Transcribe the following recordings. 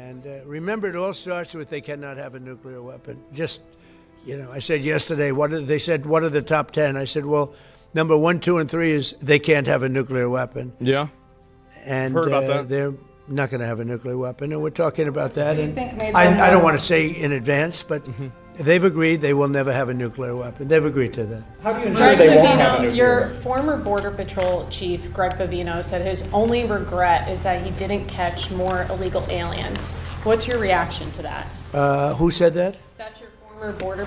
And remember, it all starts with they cannot have a nuclear weapon. Just, I said yesterday, they said, what are the top 10? I said, well, number 1, 2, and 3 is they can't have a nuclear weapon. Yeah. And heard about that. They're not going to have a nuclear weapon, and we're talking about that. And I don't want to say in advance, but they've agreed they will never have a nuclear weapon. They've agreed to that. How do you ensure they won't have a nuclear Your weapon? former Border Patrol chief, Greg Bovino, said his only regret is that he didn't catch more illegal aliens. What's your reaction to that? Who said that? That's your former Border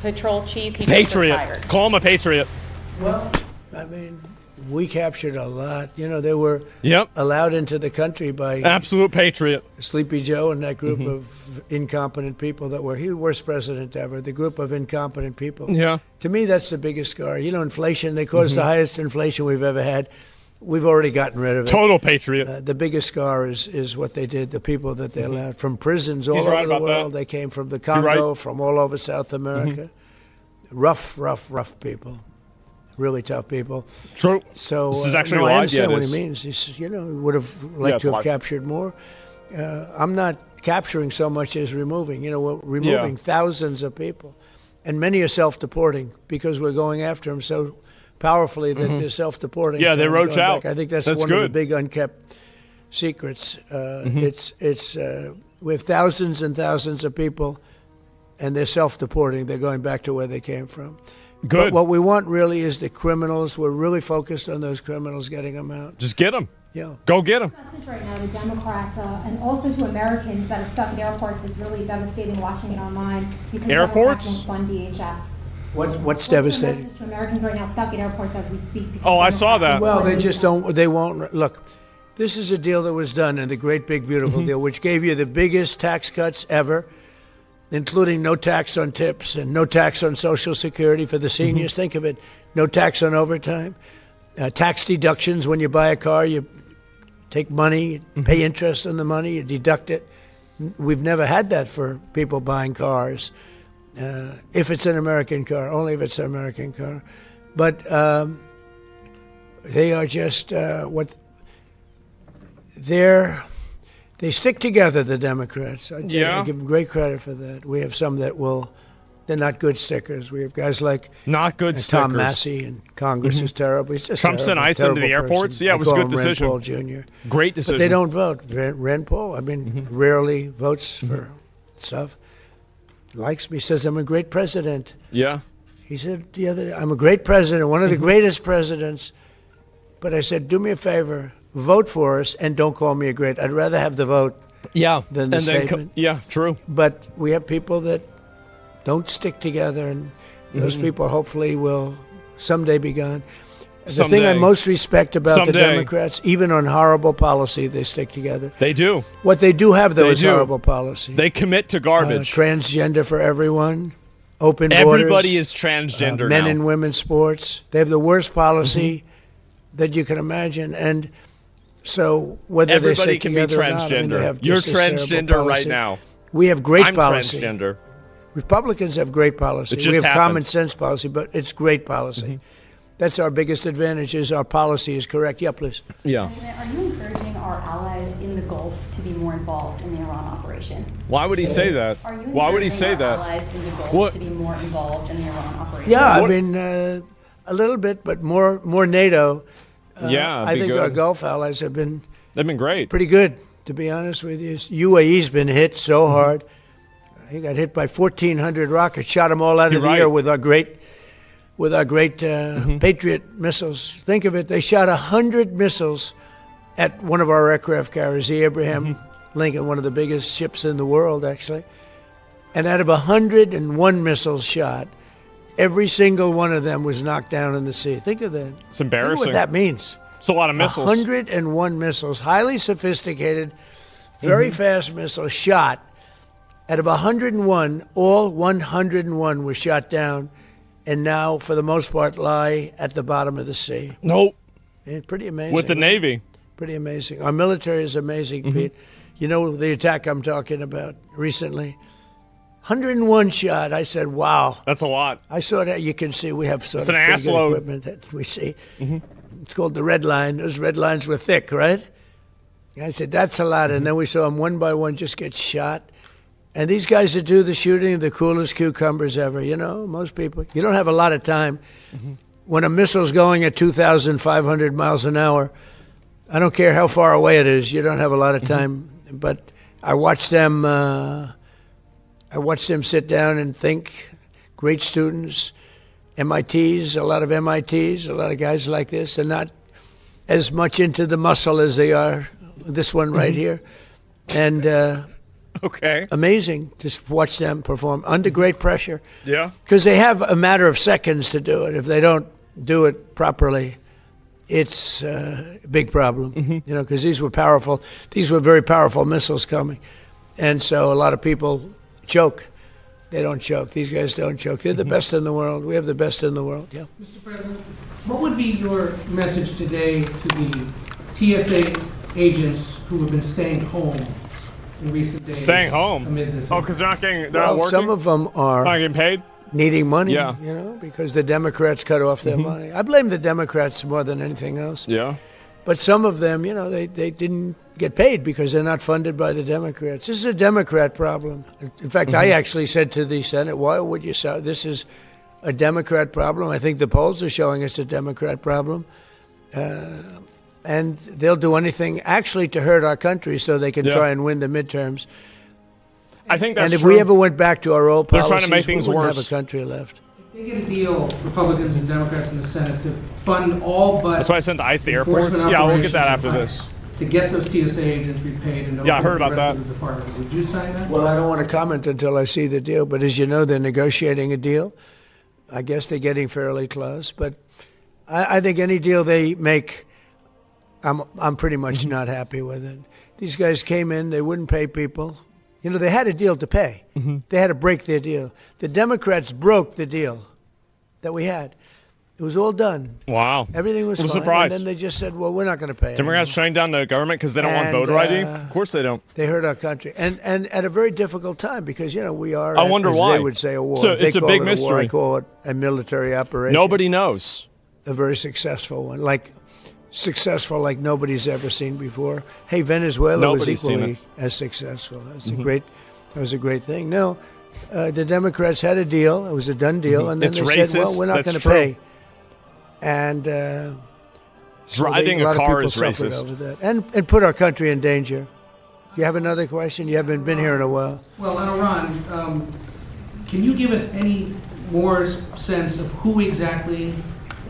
Patrol chief. He just Patriot. retired. Call him a patriot. Well, I mean, we captured a lot. They were Yep. allowed into the country by Absolute patriot. Sleepy Joe and that group of incompetent people that were, he was the worst president ever, the group of incompetent people. Yeah. To me, that's the biggest scar. Inflation, they caused the highest inflation we've ever had. We've already gotten rid of it. Total patriot. The biggest scar is what they did, the people that they allowed. From prisons all He's over right the about world. that. They came from the Congo, right. from all over South America. Rough people. Really tough people. True. So This is actually no, I live. understand Yeah, it what is. he means. He's, would have liked it's to have live. captured more. I'm not capturing so much as removing. We're removing thousands of people, and many are self-deporting because we're going after them so powerfully that they're self-deporting. Yeah, they So roach going out. back. I think that's That's one of the good. big unkept secrets. It's we have thousands and thousands of people, and they're self-deporting. They're going back to where they came from. Good. But what we want really is the criminals. We're really focused on those criminals, getting them out. Just get him. Yeah. Go get him. Message right now to Democrats and also to Americans that are stuck at airports. It's really devastating watching it online because Airports? Democrats won't fund DHS. What's The devastating? message to Americans right now stuck at airports as we speak. because Oh, I saw Democrats that. won't Well, fund they just DHS. don't. They won't look. This is a deal that was done in the Great Big Beautiful Deal, which gave you the biggest tax cuts ever, including no tax on tips and no tax on Social Security for the seniors. Think of it: no tax on overtime, tax deductions when you buy a car. You take money, you pay interest on the money, you deduct it. We've never had that for people buying cars. If it's an American car, only if it's an American car. But they are just they stick together, the Democrats. I give them great credit for that. We have some that they're not good stickers. We have guys like Not good stickers. Tom Massey in Congress is terrible. He's just Trump sent terrible, ICE into the terrible airports? person. Yeah, it I was a call good him decision. Rand Paul Jr. Great decision. But they don't vote. Rand Paul, rarely votes for stuff. Likes me, says I'm a great president. Yeah. He said the other day, I'm a great president, one of the greatest presidents. But I said, do me a favor, vote for us and don't call me a great. I'd rather have the vote Yeah. than the statement. Yeah, true. But we have people that don't stick together, and those people hopefully will someday be gone. The thing I Someday. most respect about the Someday. Democrats, even on horrible policy, they stick together. They do. What they do have, though, They is do. horrible policy. They commit to garbage. Transgender for everyone, open borders. Everybody is transgender men now. and women's sports. They have the worst policy that you can imagine. And so whether they Everybody stick can be together or not, I mean, they transgender. have You're just this terrible transgender right policy. now. We have great I'm policy. transgender. Republicans have great policy. It just We have happened. common sense policy, but it's great policy. That's our biggest advantage is our policy is correct. Yeah, please. Yeah. President, are you encouraging our allies in the Gulf to be more involved in the Iran operation? Why would he say that? Are you Why would he encouraging say our that? allies in the Gulf What? to be more involved in the Iran operation? Yeah, What- I mean, a little bit, but more NATO. Yeah, I be think good. our Gulf allies have been They've been great. pretty good, to be honest with you. UAE's been hit so hard. He got hit by 1,400 rockets, shot them all out You're of the right. air with our great Patriot missiles. Think of it, they shot 100 missiles at one of our aircraft carriers, the Abraham Lincoln, one of the biggest ships in the world, actually. And out of 101 missiles shot, every single one of them was knocked down in the sea. Think of that. It's Think embarrassing. what that means. It's a lot of missiles. 101 missiles, highly sophisticated, very fast missiles shot. Out of 101, all 101 were shot down, and now, for the most part, lie at the bottom of the sea. Nope. Pretty amazing. With the right? Navy. Pretty amazing. Our military is amazing, Pete. You know the attack I'm talking about recently? 101 shot. I said, wow. That's a lot. I saw that. You can see we have sort It's of an pretty ass good load. equipment that we see. It's called the red line. Those red lines were thick, right? I said, that's a lot. And then we saw them one by one just get shot. And these guys that do the shooting are the coolest cucumbers ever. You know, most people, you don't have a lot of time. When a missile's going at 2,500 miles an hour, I don't care how far away it is, you don't have a lot of time. But I watched them sit down and think. Great students, MITs, a lot of MITs, a lot of guys like this, and not as much into the muscle as they are this one right here. And Okay. amazing. Just watch them perform under great pressure. Yeah. Because they have a matter of seconds to do it. If they don't do it properly, it's a big problem. You know, because these were powerful. These were very powerful missiles coming. And so a lot of people choke. They don't choke. These guys don't choke. They're the best in the world. We have the best in the world. Yeah. Mr. President, what would be your message today to the TSA agents who have been staying home in recent days? Staying home? Amid this. Oh, because they're not getting, they're Well, not working? some of them Not are getting paid? needing money, Yeah. you know, because the Democrats cut off their money. I blame the Democrats more than anything else. Yeah. But some of them, you know, they didn't get paid because they're not funded by the Democrats. This is a Democrat problem. In fact, I actually said to the Senate, why would you say this is a Democrat problem? I think the polls are showing it's a Democrat problem. And they'll do anything actually to hurt our country so they can Yeah. try and win the midterms. I think that's And if true. we ever went back to our old They're policies, trying to make things we wouldn't worse. have a country left. They get a deal, Republicans and Democrats in the Senate, to fund all but That's why I sent to ice the airports. enforcement Yeah, we'll get that operations after and this. to get those TSA agents repaid and Yeah, I open heard the about rest that. of the department. Would you sign that? Well, I don't want to comment until I see the deal, but as you know, they're negotiating a deal. I guess they're getting fairly close, but I think any deal they make, I'm pretty much not happy with it. These guys came in, they wouldn't pay people. You know, they had a deal to pay. They had to break their deal. The Democrats broke the deal that we had. It was all done. Wow. Everything was I'm fine. surprised. And then they just said, well, we're not going to pay. Democrats anymore. shutting down the government because they don't want And, voter ID? Of course they don't. They hurt our country, and at a very difficult time because you know we are. I wonder as why. they would say a war. So They it's a call big it war. I mystery. call it a military operation. Nobody knows. A very successful one, like successful like nobody's ever seen before. Hey, Venezuela Nobody's was seen equally it. as successful. That was a great thing. No, the Democrats had a deal. It was a done deal, and then It's they said, "Well, racist. we're not That's going to true. pay." And so Driving a a lot car of is people suffered racist. over that, and put our country in danger. You have another question? You haven't been here in a while. Well, on Iran, can you give us any more sense of who exactly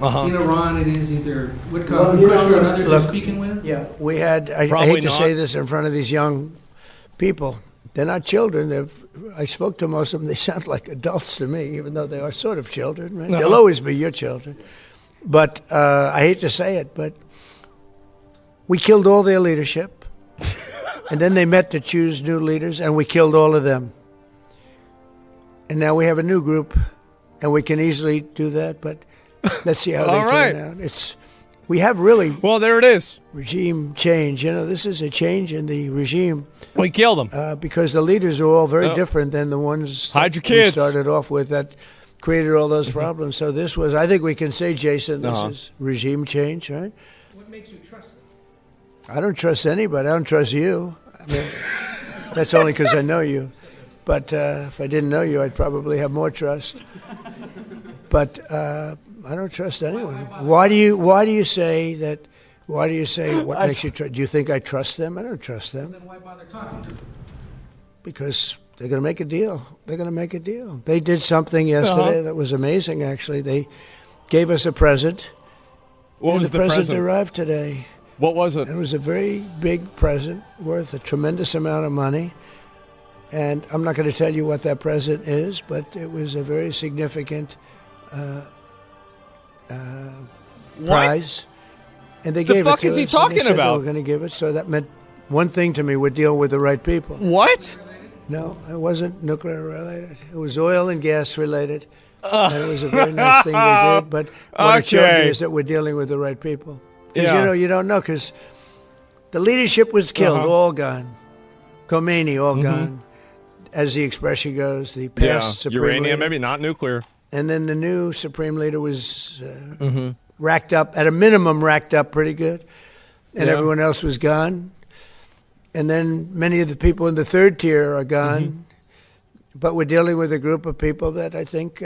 in Iran it is, either Woodcock, Well, you know, Kushner, and others look, you're speaking with? Yeah, we had. I Probably hate to say not. this in front of these young people. They're not children. I spoke to most of them. They sound like adults to me, even though they are sort of children. Right? They'll always be your children. But I hate to say it, but we killed all their leadership, and then they met to choose new leaders, and we killed all of them. And now we have a new group, and we can easily do that. But let's see how they All right. turn out. We have really Well, there it is. regime change. You know, this is a change in the regime We killed them. because the leaders are all very Oh. different than the ones Hide your that we kids. started off with that created all those problems. So this was, I think we can say, Jason, this is regime change, right? What makes you trust them? I don't trust anybody. I don't trust you. I mean, that's only because I know you. But if I didn't know you, I'd probably have more trust. But I don't trust anyone. Why do you say that? Why do you say what makes you trust? Do you think I trust them? I don't trust them. Then why bother talking to them? Because they're going to make a deal. They're going to make a deal. They did something yesterday that was amazing, actually. They gave us a present. What and was the the present present? arrived today. What was it? It was a very big present worth a tremendous amount of money. And I'm not going to tell you what that present is, but it was a very significant prize. And they The gave fuck it to is he us, and talking they said about? They were going to give it, so that meant one thing to me: we're dealing with the right people. What? No, it wasn't nuclear related. It was oil and gas related. And it was a very nice thing they did. But what it showed Okay. me is that we're dealing with the right people. Because, Yeah. you don't know, because the leadership was killed, Uh-huh. all gone. Khomeini, all gone. As the expression goes, the Yeah. past supreme Uranium, leader. maybe not nuclear. And then the new supreme leader was racked up, at a minimum, racked up pretty good. And Yeah. everyone else was gone. and then many of the people in the third tier are gone. But we're dealing with a group of people that I think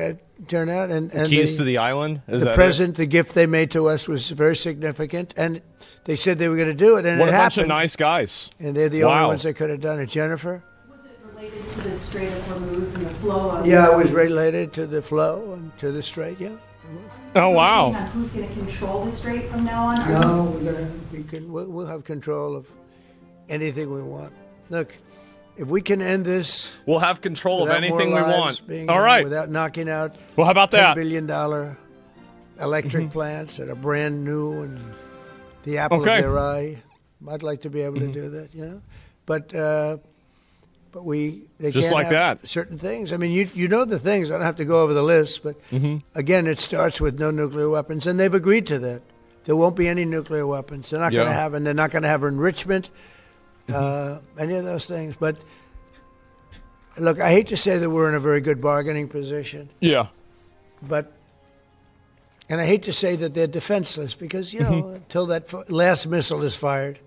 turn out. And Keys to the island? Is the that present, the gift they made to us was very significant. And they said they were going to do it, and what it a bunch of happened. nice guys. And they're the only ones that could have done it. Jennifer? Was it related to the Strait of Hormuz and the flow of? Yeah, it was related to the flow and to the strait, yeah. It was. Oh, wow. Who's going to control the strait from now on? No, we'll have control of anything we want. Look, if we can end this We'll have control of without anything we more lives want. being All right. without knocking out Well, how about $10 that? billion electric plants that are brand new and the apple Okay. of their eye. I'd like to be able to do that, But they Just can't like have that. certain things. I mean, you know the things. I don't have to go over the list, but again, it starts with no nuclear weapons, and they've agreed to that. There won't be any nuclear weapons. They're not going to have, and they're not going to have enrichment, any of those things. But look, I hate to say that we're in a very good bargaining position, Yeah. and I hate to say that they're defenseless because until that last missile is fired,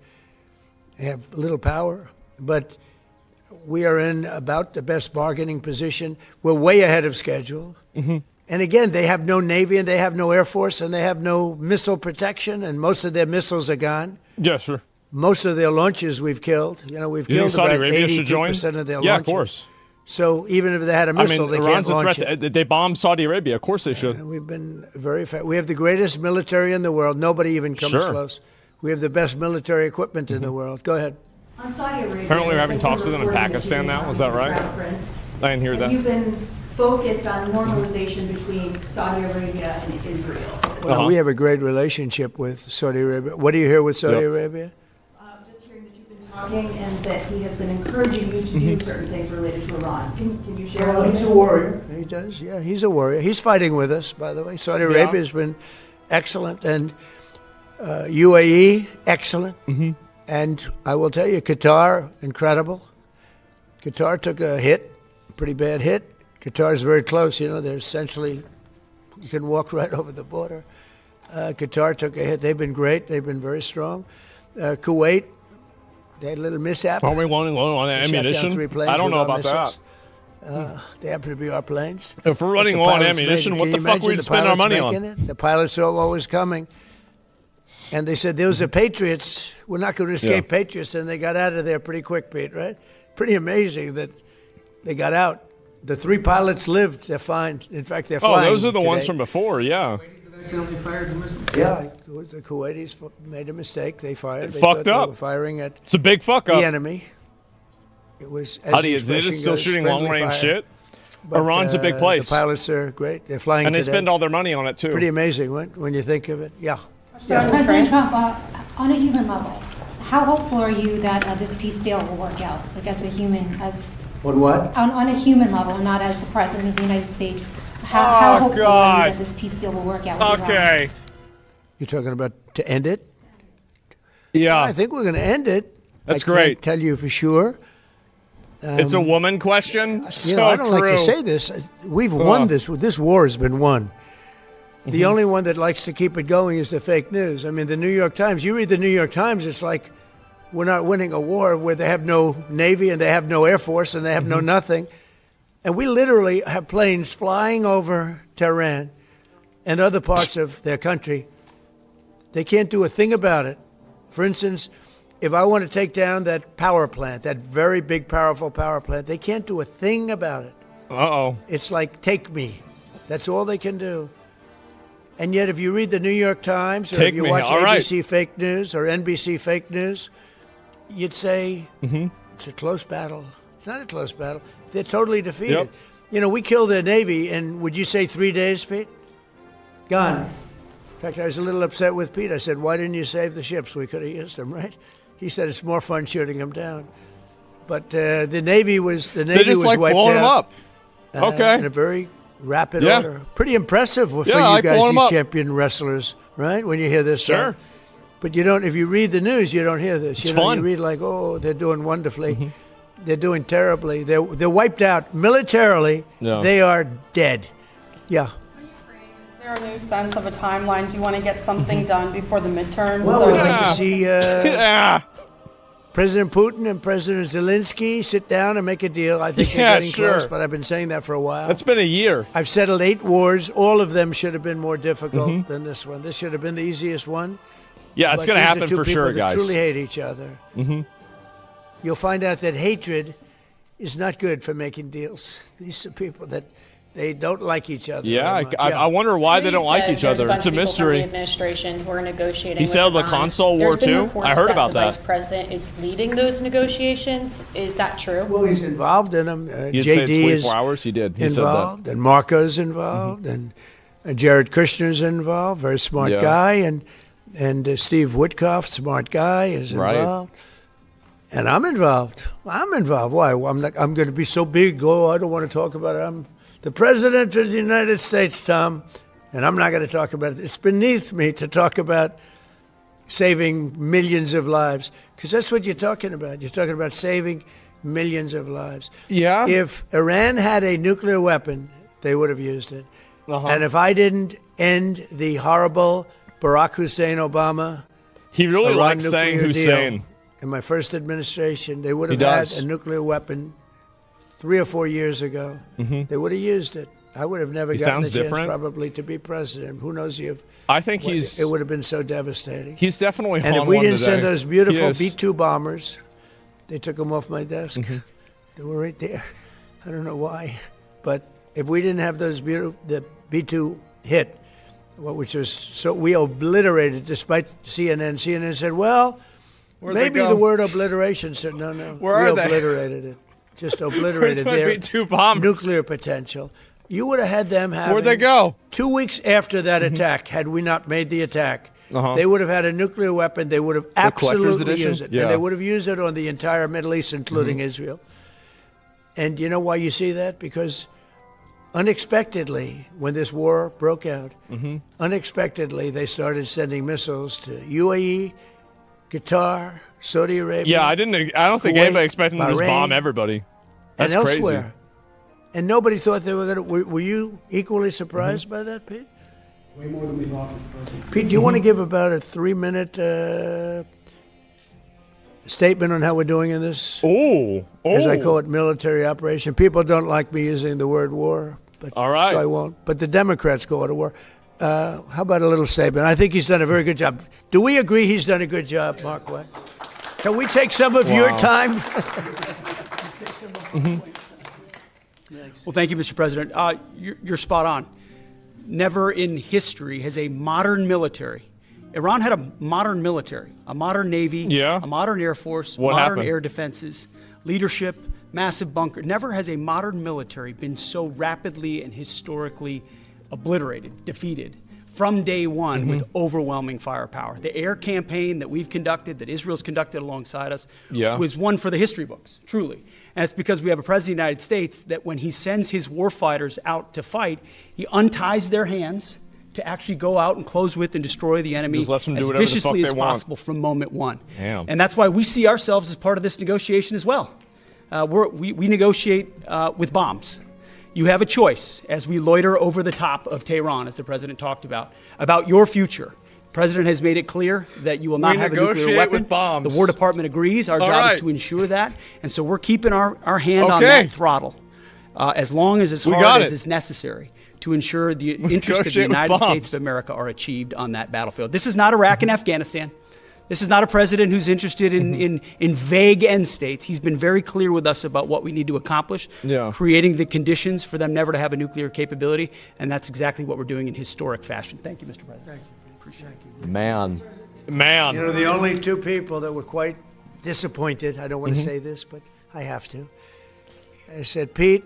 they have little power. But we are in about the best bargaining position. We're way ahead of schedule. And again, they have no Navy and they have no Air Force and they have no missile protection, and most of their missiles are gone. Yeah, sure. Most of their launches we've killed. We've You think killed Saudi about Arabia should join? 82% of their Yeah, launches. of course. So even if they had a missile, they Iran's can't a launch threat. it. They bombed Saudi Arabia. Of course they should. We've been very fast. We have the greatest military in the world. Nobody even comes Sure. close. We have the best military equipment in the world. Go ahead. On Saudi Arabia. Apparently we're having there's been talks with them in reporting Pakistan that now. you've Is been that right? talking to the Crown Prince. I didn't hear And that. you've been focused on normalization between Saudi Arabia and Israel. Well, we have a great relationship with Saudi Arabia. What do you hear with Saudi Yep. Arabia? Just hearing that you've been talking and that he has been encouraging you to do certain things related to Iran. Can you share? Well, he's a warrior. He does. Yeah, he's a warrior. He's fighting with us, by the way. Saudi Arabia has been excellent, and UAE, excellent. And I will tell you, Qatar, incredible. Qatar took a hit, pretty bad hit. Qatar's very close. They're essentially, you can walk right over the border. Qatar took a hit. They've been great. They've been very strong. Kuwait, they had a little mishap. Aren't we running low on They shot down ammunition? 3 planes I don't with know our about missiles. that. They happen to be our planes. If we're running The low on pilots ammunition, made it. what Can the you fuck imagine we'd the spend our pilots money making on? it? The pilots saw what was coming. And they said, those are Patriots. We're not going to escape Patriots. And they got out of there pretty quick, Pete, right? Pretty amazing that they got out. The 3 pilots lived. They're fine. In fact, they're flying Oh, those are the ones today. from before, yeah. Accidentally fired the missile. Yeah, the Kuwaitis made a mistake. They fired. It They fucked thought up. They were firing at It's a big fuck the up. enemy. It was, as How do the you, they're expression just still goes, shooting friendly long-range fire. shit? But, Iran's a big place. The pilots are great. They're flying And they today. spend all their money on it, too. Pretty amazing when you think of it. Yeah. President Trump, on a human level, how hopeful are you that this peace deal will work out? Like as a human, On what? on a human level, not as the president of the United States. How hopeful are God. you that this peace deal will work out? With Iran? Okay. You're talking about to end it? Yeah. I think we're going to end it. That's I can't great. tell you for sure. It's a woman question. So I don't true. like to say this. We've won this. This war has been won. The only one that likes to keep it going is the fake news. I mean, the New York Times, you read the New York Times, it's like we're not winning a war where they have no Navy and they have no Air Force and they have no nothing. And we literally have planes flying over Tehran and other parts of their country. They can't do a thing about it. For instance, if I want to take down that power plant, that very big, powerful power plant, they can't do a thing about it. Uh-oh. It's like, take me. That's all they can do. And yet, if you read the New York Times or Take if you me. watch All right. ABC fake news or NBC fake news, you'd say it's a close battle. It's not a close battle. They're totally defeated. Yep. We killed their Navy in, would you say 3 days, Pete? Gone. In fact, I was a little upset with Pete. I said, why didn't you save the ships? We could have used them, right? He said, it's more fun shooting them down. But the Navy was They just was like wiped blowing them out. up. Okay. In a very rapid Yeah. order. Pretty impressive for Yeah, you I like guys, blowing 'em you up. champion wrestlers, right? When you hear this Sure. stuff. But you don't, if you read the news, you don't hear this. It's You fun. read like, oh, they're doing wonderfully. They're doing terribly. They're wiped out militarily. Yeah. They are dead. Yeah. Is there a new sense of a timeline? Do you want to get something done before the midterms? Well, So- we'd like to see, Yeah. President Putin and President Zelensky sit down and make a deal. I think Yeah, they're getting sure. close, but I've been saying that for a while. It's been a year. I've settled 8 wars. All of them should have been more difficult Mm-hmm. than this one. This should have been the easiest one. Yeah, it's But going to these are happen two for people sure, that guys. truly hate each other. Mm-hmm. You'll find out that hatred is not good for making deals. These are people that they don't like each other. Yeah, very much. I wonder why they You don't like said each there's other. bunch It's a of people from mystery. the administration who are negotiating. He with settled the Iran. console There's war, been too? reports I heard about the that. Vice president is leading those negotiations. Is that true? Well, he's involved in them. You'd say JD 24 is hours? He did. He involved, and Marco's involved, and Jared Kushner's involved, very smart Yeah. guy, and Steve Witkoff, smart guy, is Right. involved. And I'm involved. I'm involved. Why? I'm going to be so big. Oh, I don't want to talk about it. I'm the president of the United States, Tom, and I'm not going to talk about it. It's beneath me to talk about saving millions of lives, because that's what you're talking about. You're talking about saving millions of lives. Yeah. If Iran had a nuclear weapon, they would have used it. Uh-huh. And if I didn't end the horrible Barack Hussein Obama He really Iran likes saying nuclear Hussein. deal in my first administration, they would He have had does. a nuclear weapon 3 or 4 years ago. They would have used it. I would have never He gotten the sounds chance different. probably to be president. Who knows if I think it would have been so devastating. he's definitely And on if we one didn't today. send those beautiful He is. B-2 bombers, they took them off my desk. Mm-hmm. They were right there. I don't know why. But if we didn't have those beautiful, the B-2 hit, which was so we obliterated, despite CNN. CNN said, well, Where'd they maybe go? the word obliteration said, no. Where we are they? obliterated it. Just Where's obliterated my their B-2 bombers? nuclear potential. You would have had them having Where'd they go? 2 weeks after that attack, had we not made the attack, Uh-huh. they would have had a nuclear weapon. They would have collector's absolutely edition? used it. Yeah. And they would have used it on the entire Middle East, including Israel. And you know why you see that? Because unexpectedly, when this war broke out, unexpectedly they started sending missiles to UAE, Qatar, Saudi Arabia. Yeah, I don't think Kuwait, anybody expected them to just Bahrain, bomb everybody. That's and crazy. elsewhere. And nobody thought they were going to. Were you equally surprised by that, Pete? Way more than we thought. Pete, do you want to give about a 3-minute statement on how we're doing in this, Oh, as I call it, military operation? People don't like me using the word war, but All right. so I won't. But the Democrats call it a war. How about a little statement? I think he's done a very good job. Do we agree he's done a good job, Mark? What? Can we take some of your time? Well, thank you, Mr. President. You're spot on. Never in history has a modern military. Iran had a modern military, a modern navy, Yeah. a modern air force, What modern happened? air defenses, leadership, massive bunker. Never has a modern military been so rapidly and historically obliterated, defeated from day one with overwhelming firepower. The air campaign that we've conducted, that Israel's conducted alongside us, Yeah. was one for the history books, truly. And it's because we have a president of the United States that when he sends his warfighters out to fight, he unties their hands to actually go out and close with and destroy the enemy Just lets them do as whatever the fuck viciously they as want. possible from moment one. Damn. And that's why we see ourselves as part of this negotiation as well. We negotiate with bombs. You have a choice as we loiter over the top of Tehran, as the president talked about your future. The president has made it clear that you will not We have a nuclear negotiate weapon. with bombs. The War Department agrees. Our All job right. is to ensure that. And so we're keeping our hand on Okay. that throttle as long as We hard got as it. is necessary to ensure the interests of the negotiate with United bombs. States of America are achieved on that battlefield. This is not Iraq and Afghanistan. This is not a president who's interested in vague end states. He's been very clear with us about what we need to accomplish, Yeah. creating the conditions for them never to have a nuclear capability, and that's exactly what we're doing in historic fashion. Thank you, Mr. President. Thank you. Appreciate it. Man. You know, the only two people that were quite disappointed, I don't want to say this, but I have to. I said, Pete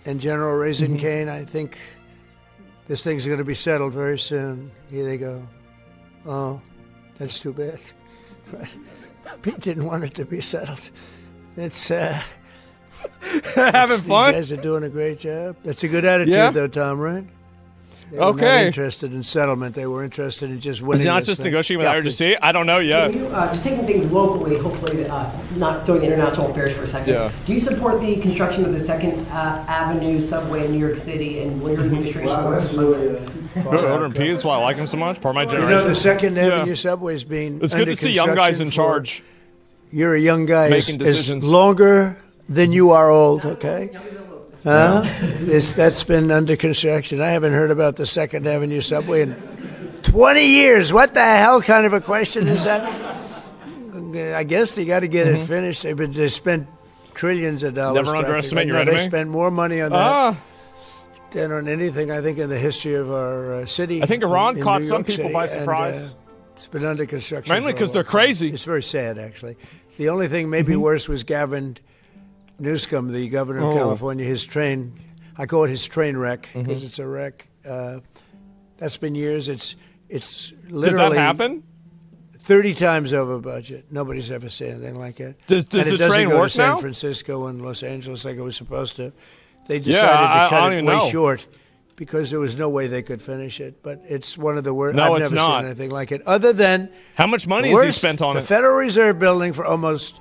and General Raisin Kane, I think this thing's going to be settled very soon. Here they go. Oh, that's too bad. Pete didn't want it to be settled. It's Having fun? These guys are doing a great job. That's a good attitude, Yeah. though, Tom, right? They were not Okay. interested in settlement. They were interested in just winning. Is he not this just thing. negotiating with Yeah, IRGC? I don't know yet. Just taking things locally, hopefully not throwing international affairs for a second. Yeah. Do you support the construction of the Second Avenue subway in New York City and when your administration Wow, works? that's really Odor and P is why I like him so much. Part of my You generation. know, the Second Yeah. Avenue subway is being It's good under to see young guys in construction charge. You're a young guy. Making decisions. Is longer than you are old, okay? That's been under construction. I haven't heard about the 2nd Avenue subway in 20 years. What the hell kind of a question is that? I guess they got to get it finished. They spent trillions of dollars. Never underestimate your They enemy. spent more money on that than on anything, I think, in the history of our city. I think Iran in caught New some York people City, by surprise. And, it's been under construction. Mainly for a because they're long time. crazy. It's very sad, actually. The only thing maybe worse was Gavin Newsom, the governor of California, his train. I call it his train wreck because it's a wreck. That's been years. It's literally. Did that happen? 30 times over budget. Nobody's ever said anything like that. Does and the it doesn't train go work to San now? Francisco and Los Angeles like it was supposed to. They decided I to cut don't it even way know. short because there was no way they could finish it. But it's one of the worst. No, I've it's never not. seen anything like it. Other than How much money the has he worst, spent on the it? Federal Reserve building for almost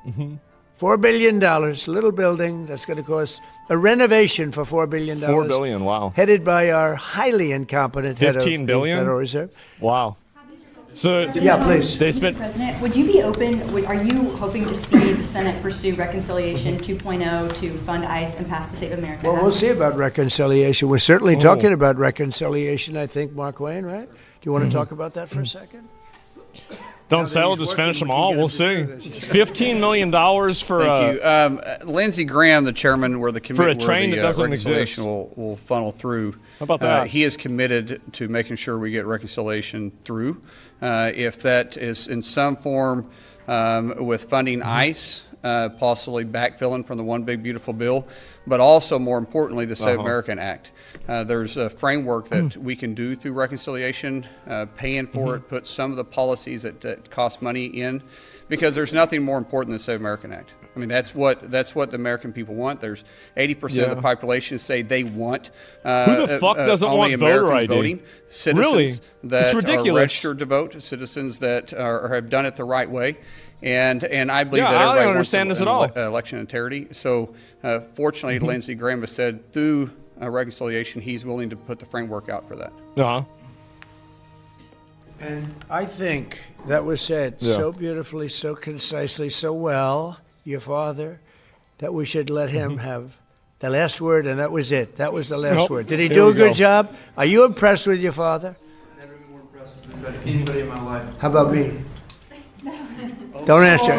$4 billion. Little building that's going to cost a renovation for $4 billion. $4 billion, wow. Headed by our highly incompetent head of 15 the billion? Federal Reserve. Wow. So Yeah, please. they Mr. spent. President, would you be open, are you hoping to see the Senate pursue Reconciliation 2.0 to fund ICE and pass the Save America Well, Act? we'll see about reconciliation. We're certainly talking about reconciliation, I think, Mark Wayne, right? Do you want to talk about that for a second? Don't sell, just finish them all. We'll see. $15 million for Thank you. Lindsey Graham, the chairman where the For a committee train where that the doesn't reconciliation will funnel through. How about that? He is committed to making sure we get reconciliation through. If that is in some form with funding ICE, possibly backfilling from the One Big Beautiful Bill, but also more importantly, the Save American Act. There's a framework that we can do through reconciliation, paying for it, put some of the policies that cost money in, because there's nothing more important than the Save American Act. I mean, that's what the American people want. There's 80% of the population say they want Who the fuck doesn't only want voter Americans ID? voting. Citizens Really? It's that are ridiculous. registered to vote, citizens that have done it the right way. And I believe Yeah, that I don't everybody understand wants this at all. Election integrity. So fortunately, Lindsey Graham has said through reconciliation, he's willing to put the framework out for that. Uh-huh. And I think that was said so beautifully, so concisely, so well, your father, that we should let him have the last word, and that was it. That was the last Nope. word. Did he Here do we a good go. job? Are you impressed with your father? Never been more impressed with anybody in my life. How about me? Don't answer.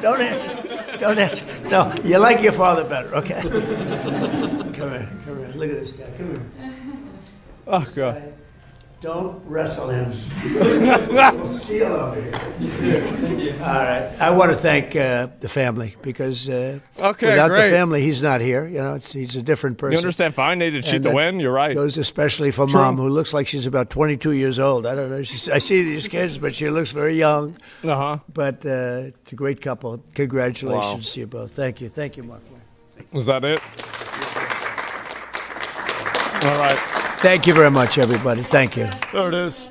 Don't answer. Don't answer. No, you like your father better, okay? Come here. Look at this guy. Come here. Oh, God. Don't wrestle him. We'll steal over here. All right. I want to thank the family because without the great. family, he's not here. You know, he's a different person. You understand? Fine, they did cheat And to that win. You're right. Goes especially for Mom, who looks like she's about 22 years old. I don't know. I see these kids, but she looks very young. Uh-huh. But it's a great couple. Congratulations to you both. Thank you. Thank you, Mark. Was that it? All right. Thank you very much, everybody. Thank you. There it is.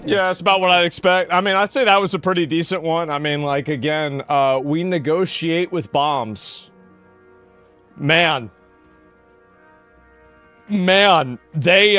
Yeah, it's about what I'd expect. I mean, I'd say that was a pretty decent one. I mean, like, again, we negotiate with bombs. Man, they,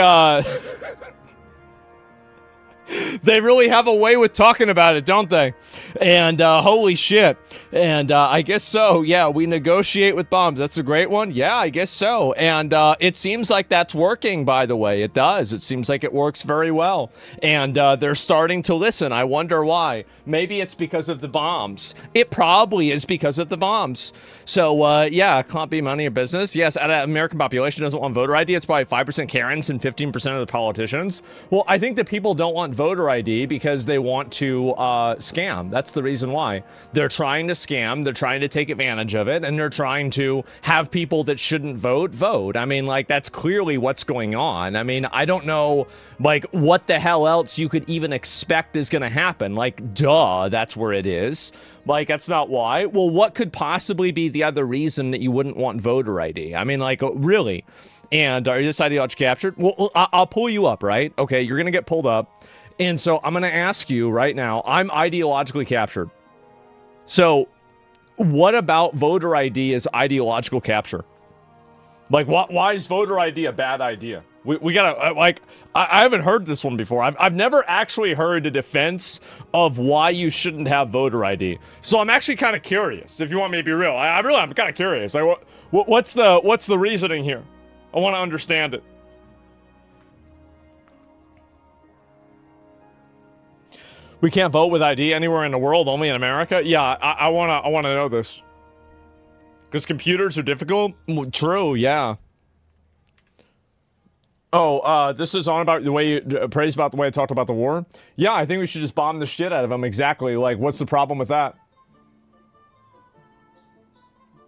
they really have a way with talking about it, don't they? And holy shit. And I guess so. Yeah, we negotiate with bombs. That's a great one. Yeah, I guess so. And it seems like that's working, by the way. It does. It seems like it works very well. And they're starting to listen. I wonder why. Maybe it's because of the bombs. It probably is because of the bombs. So, yeah, can't be money or business. Yes, an American population doesn't want voter ID. It's probably 5% Karens and 15% of the politicians. Well, I think that people don't want voter ID because they want to scam. That's the reason why. They're trying to scam, they're trying to take advantage of it, and they're trying to have people that shouldn't vote. I mean, like, that's clearly what's going on. I mean, I don't know, like, what the hell else you could even expect is going to happen. Like, duh, that's where it is. Like, that's not why. Well, what could possibly be the other reason that you wouldn't want voter ID? I mean, like, really? And are you this ideology captured? Well, I'll pull you up, right? Okay, you're going to get pulled up. And so I'm going to ask you right now, I'm ideologically captured. So what about voter ID as ideological capture? Like, why is voter ID a bad idea? We gotta, like, I haven't heard this one before. I've never actually heard a defense of why you shouldn't have voter ID. So I'm actually kind of curious, if you want me to be real. I'm kind of curious. Like, what's the reasoning here? I want to understand it. We can't vote with ID anywhere in the world, only in America? Yeah, I wanna know this. Because computers are difficult? True, yeah. Oh, this is on about the way you praise about the way I talked about the war? Yeah, I think we should just bomb the shit out of them. Exactly. Like, what's the problem with that?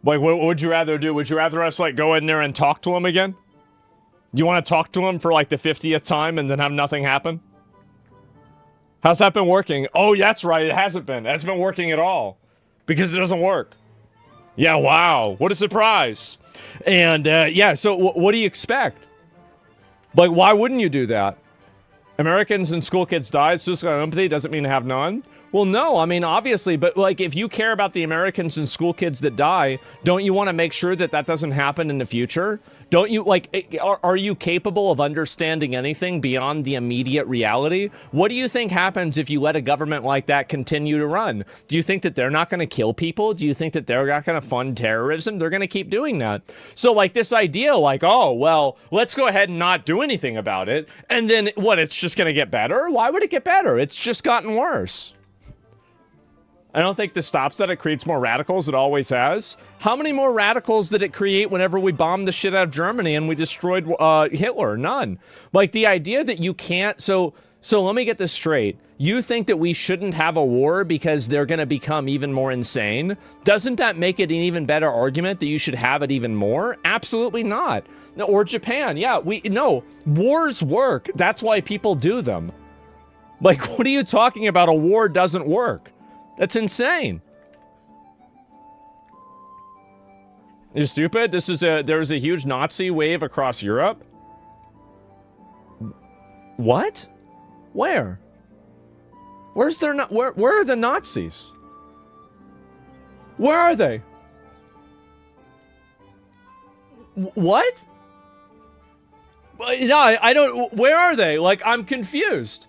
Like, what would you rather do? Would you rather us, like, go in there and talk to them again? You want to talk to them for, like, the 50th time and then have nothing happen? How's that been working? Oh, yeah, that's right. It hasn't been. It hasn't been working at all. Because it doesn't work. Yeah, wow. What a surprise. And, yeah, so what do you expect? Like, why wouldn't you do that? Americans and school kids die, suicidal empathy doesn't mean to have none? Well, no, I mean, obviously, but, like, if you care about the Americans and school kids that die, don't you want to make sure that that doesn't happen in the future? Don't you, like, are you capable of understanding anything beyond the immediate reality? What do you think happens if you let a government like that continue to run? Do you think that they're not going to kill people? Do you think that they're not going to fund terrorism? They're going to keep doing that. So, like, this idea, like, oh, well, let's go ahead and not do anything about it. And then, what, it's just going to get better? Why would it get better? It's just gotten worse. I don't think this stops that. It creates more radicals. It always has. How many more radicals did it create whenever we bombed the shit out of Germany and we destroyed Hitler? None. Like, the idea that you can't... So let me get this straight. You think that we shouldn't have a war because they're going to become even more insane? Doesn't that make it an even better argument that you should have it even more? Absolutely not. No, or Japan. Yeah, no. Wars work. That's why people do them. Like, what are you talking about? A war doesn't work. That's insane. You're stupid? There's a huge Nazi wave across Europe? What? Where? Where are the Nazis? Where are they? What? No, I don't, where are they? Like, I'm confused.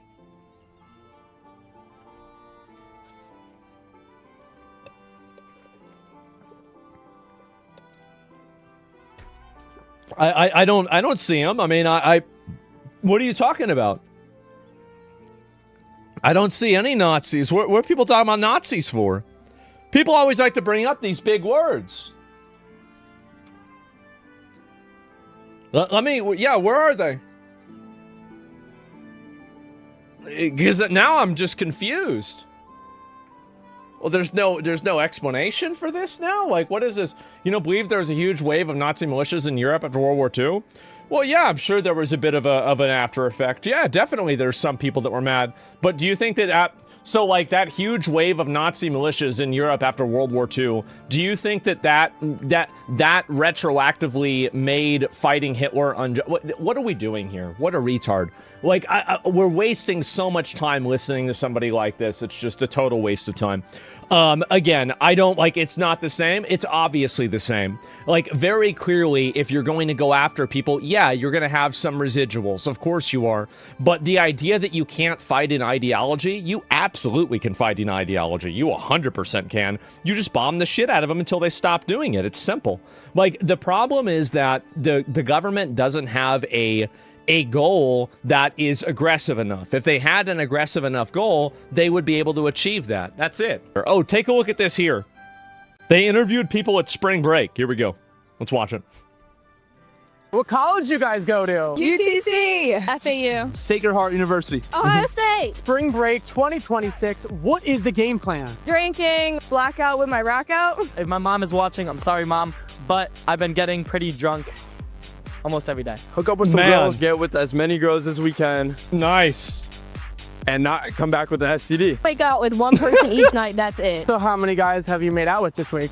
I don't see them. I mean, what are you talking about? I don't see any Nazis. What are people talking about Nazis for? People always like to bring up these big words. Yeah, where are they? Because now I'm just confused. Well, there's no explanation for this now? Like, what is this? You don't believe there was a huge wave of Nazi militias in Europe after World War II? Well, yeah, I'm sure there was a bit of an after effect. Yeah, definitely there's some people that were mad. But do you think that... So, like, that huge wave of Nazi militias in Europe after World War II, do you think that retroactively made fighting Hitler what are we doing here? What a retard. Like, we're wasting so much time listening to somebody like this. It's just a total waste of time. Again, I don't, like, it's not the same. It's obviously the same. Like, very clearly, if you're going to go after people, yeah, you're going to have some residuals. Of course you are. But the idea that you can't fight an ideology, you absolutely can fight an ideology. You 100% can. You just bomb the shit out of them until they stop doing it. It's simple. Like, the problem is that the government doesn't have a goal that is aggressive enough. If they had an aggressive enough goal, they would be able to achieve that. That's it. Oh, take a look at this here. They interviewed people at spring break. Here we go. Let's watch it. What college you guys go to? UTC. FAU. Sacred Heart University. Ohio State. Spring break 2026. What is the game plan? Drinking. Blackout with my rack out. If my mom is watching, I'm sorry, Mom, but I've been getting pretty drunk almost every day. Hook up with some girls, get with as many girls as we can. Nice. And not come back with an STD. Wake out with one person each night, that's it. So how many guys have you made out with this week?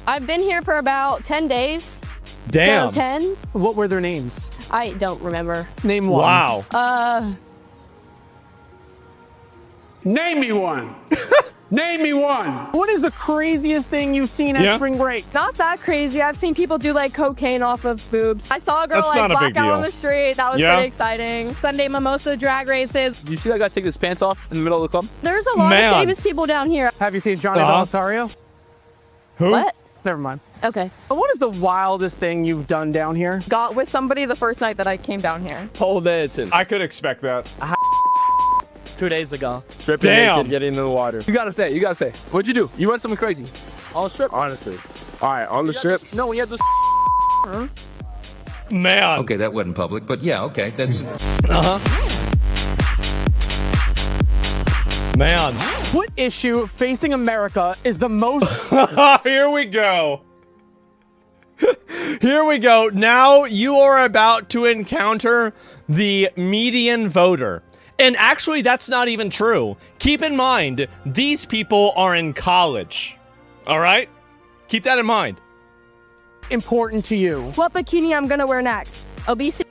I've been here for about 10 days. Damn. So 10. What were their names? I don't remember. Name one. Wow. Name me one. Name me one. What is the craziest thing you've seen at spring break? Not that crazy. I've seen people do like cocaine off of boobs. I saw a girl That's like not a big black out deal. on the street. That was pretty exciting. Sunday mimosa drag races. You see that guy take his pants off in the middle of the club? There's a lot of famous people down here. Have you seen Johnny Belisario? Who? What? Never mind. Okay. What is the wildest thing you've done down here? Got with somebody the first night that I came down here. Pole dancing. I could expect that. 2 days ago. Stripping Damn. naked, getting in the water. You gotta say, What'd you do? You went something crazy. On the strip? Honestly. All right, on the strip. No, when you had this. Man. Okay, that wasn't public, but yeah, okay, that's... Man. What issue facing America is the most... Here we go. Here we go. Now you are about to encounter the median voter. And actually, that's not even true. Keep in mind, these people are in college. All right? Keep that in mind. important to you? What bikini I'm gonna wear next? Obesity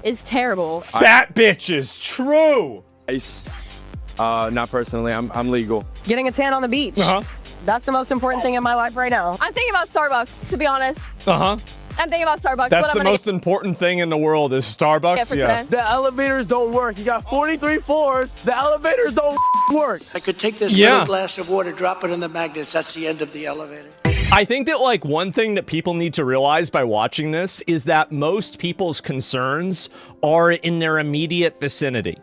is terrible. Fat bitches, true. Ice. Not personally. I'm legal. Getting a tan on the beach. That's the most important thing in my life right now. I'm thinking about Starbucks, to be honest. I'm thinking about Starbucks. That's what the I'm gonna most important thing in the world is Starbucks. for Yeah. today. The elevators don't work. You got 43 floors. The elevators don't work. I could take this Yeah. little glass of water, drop it in the magnets. That's the end of the elevator. I think that like one thing that people need to realize by watching this is that most people's concerns are in their immediate vicinity.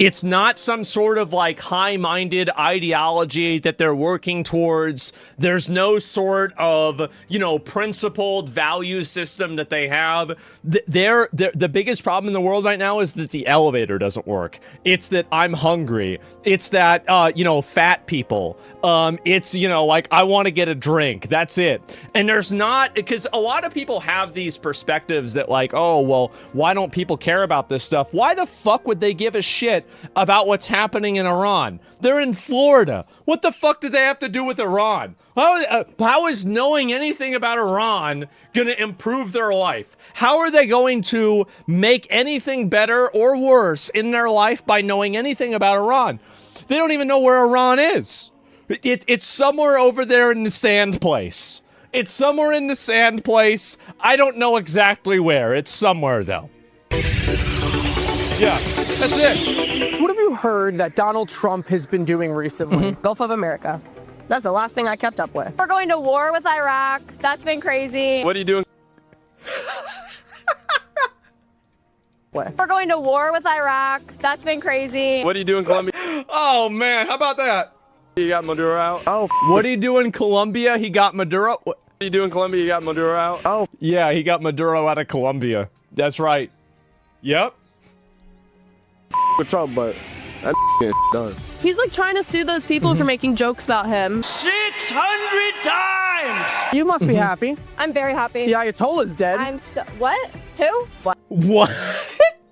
It's not some sort of like high-minded ideology that they're working towards. There's no sort of, you know, principled value system that they have. The biggest problem in the world right now is that the elevator doesn't work. It's that I'm hungry. It's that, you know, fat people. It's, you know, like I want to get a drink. That's it. And there's not, because a lot of people have these perspectives that like, oh, well, why don't people care about this stuff? Why the fuck would they give a shit about what's happening in Iran? They're in Florida. What the fuck do they have to do with Iran? How is knowing anything about Iran going to improve their life? How are they going to make anything better or worse in their life by knowing anything about Iran? They don't even know where Iran is. It's somewhere over there in the sand place. It's somewhere in the sand place. I don't know exactly where. It's somewhere, though. Yeah, that's it. What have you heard that Donald Trump has been doing recently? Gulf of America. That's the last thing I kept up with. We're going to war with Iraq. That's been crazy. What are you doing? We're going to war with Iraq. That's been crazy. What are you doing, Colombia? Oh, man, how about that? You got Maduro out. Oh, what do you do in Colombia? He got Maduro. What are you doing, Colombia? You got Maduro out. Oh, yeah, he got Maduro out of Colombia. That's right. Yep. With Trump, but that done. He's like trying to sue those people for making jokes about him. 600 times! You must be happy. I'm very happy. The Ayatollah's dead. I'm so. What? Who? What? What?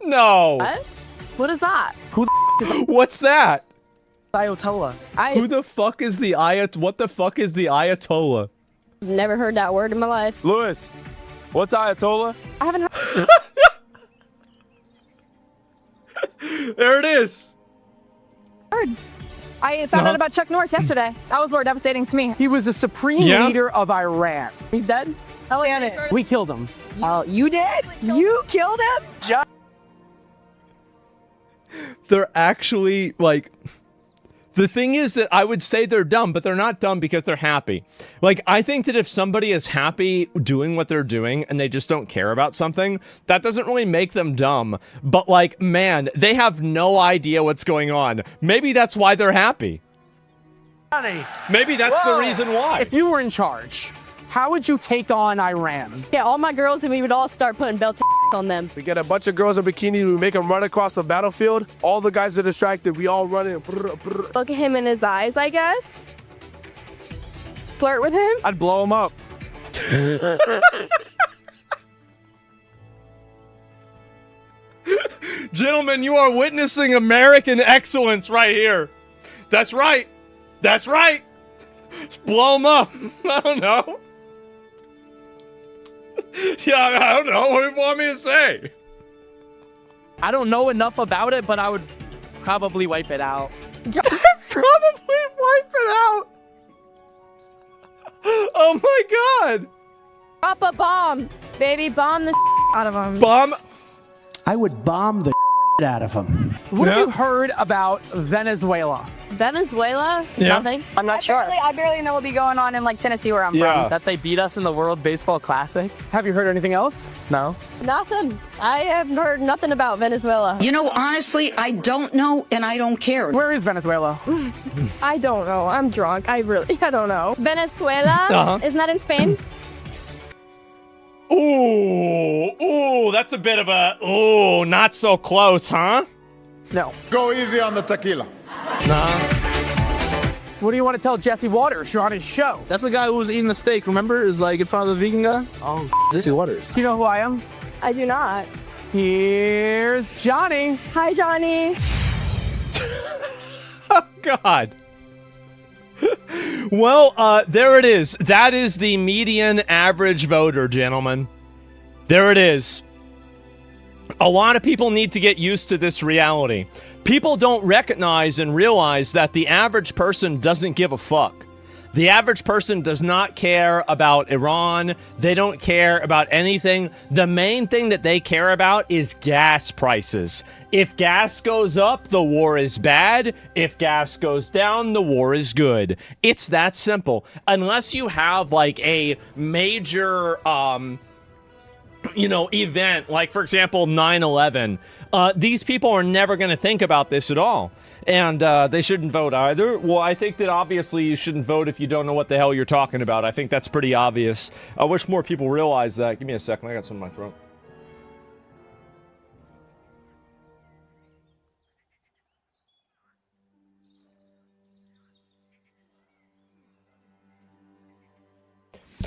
No. What? What is that? Who the is What's that? Ayatollah? Who the fuck is the Ayat? What the fuck is the Ayatollah? Never heard that word in my life. Lewis, what's Ayatollah? I haven't heard. There it is. I found out about Chuck Norris yesterday. That was more devastating to me. He was the supreme leader of Iran. He's dead? Oh, damn it. We killed him. You did? You killed him? They're actually like. The thing is that I would say they're dumb, but they're not dumb because they're happy. Like, I think that if somebody is happy doing what they're doing and they just don't care about something, that doesn't really make them dumb. But like, man, they have no idea what's going on. Maybe that's why they're happy. Maybe that's the reason why. If you were in charge, how would you take on Iran? Yeah, all my girls and we would all start putting belts on them. We get a bunch of girls in bikinis, we make them run across the battlefield. All the guys are distracted. We all run in. Look at him in his eyes, I guess. Just flirt with him. I'd blow him up. Gentlemen, you are witnessing American excellence right here. That's right. That's right. Blow them up. I don't know. Yeah, I don't know. What do you want me to say? I don't know enough about it, but I would Probably wipe it out. Probably wipe it out. Oh my God. Drop a bomb, baby. Bomb the out of them. Bomb. I would bomb the out of them. What have you heard about Venezuela? Venezuela? Yeah. Nothing. I'm not sure. I barely know what'll be going on in like Tennessee where I'm Yeah. That they beat us in the World Baseball Classic? Have you heard anything else? No. Nothing. I have heard nothing about Venezuela. You know, honestly, I don't know and I don't care. Where is Venezuela? I don't know. I'm drunk. I don't know. Venezuela? Isn't that in Spain? Ooh, that's a bit of a, not so close, huh? No. Go easy on the tequila. Nah. What do you want to tell Jesse Waters? You're on his show. That's the guy who was eating the steak, remember? It was like in front of the vegan guy? Oh, Jesse Waters. Do you know who I am? I do not. Here's Johnny. Hi, Johnny. Oh, God. Well, there it is. That is the median average voter, gentlemen. There it is. A lot of people need to get used to this reality. People don't recognize and realize that the average person doesn't give a fuck. The average person does not care about Iran. They don't care about anything. The main thing that they care about is gas prices. If gas goes up, the war is bad. If gas goes down, the war is good. It's that simple. Unless you have like a major, event, like for example, 9/11, these people are never going to think about this at all. And they shouldn't vote either. Well, I think that obviously you shouldn't vote if you don't know what the hell you're talking about. I think that's pretty obvious. I wish more people realize that. Give me a second. I got something in my throat.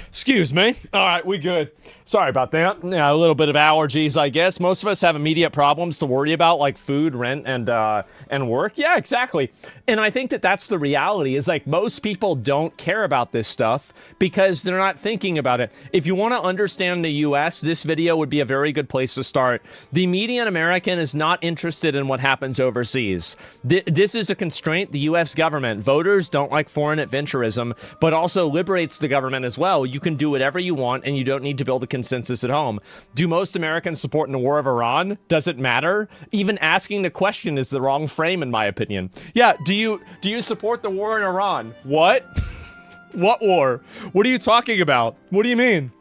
Excuse me. All right, we good. Sorry about that. Yeah, a little bit of allergies, I guess. Most of us have immediate problems to worry about, like food, rent, and work. Yeah, exactly. And I think that that's the reality, is like most people don't care about this stuff because they're not thinking about it. If you want to understand the U.S., this video would be a very good place to start. The median American is not interested in what happens overseas. This is a constraint the U.S. government. Voters don't like foreign adventurism, but also liberates the government as well. You can do whatever you want, and you don't need to build a consensus at home. Do most Americans support the war of Iran? Does it matter? Even asking the question is the wrong frame, in my opinion. Yeah, do you support the war in Iran? What? What war? What are you talking about? What do you mean?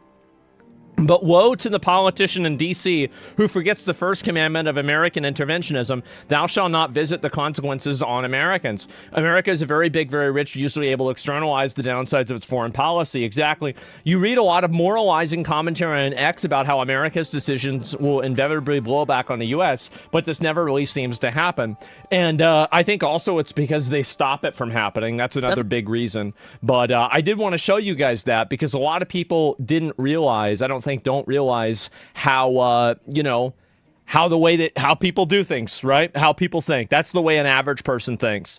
But woe to the politician in D.C. who forgets the first commandment of American interventionism: thou shalt not visit the consequences on Americans. America is a very big, very rich, usually able to externalize the downsides of its foreign policy. Exactly. You read a lot of moralizing commentary on X about how America's decisions will inevitably blow back on the U.S., but this never really seems to happen. And I think also it's because they stop it from happening. That's another big reason. But I did want to show you guys that because a lot of people didn't realize, don't realize how, how people do things, right? How people think. That's the way an average person thinks.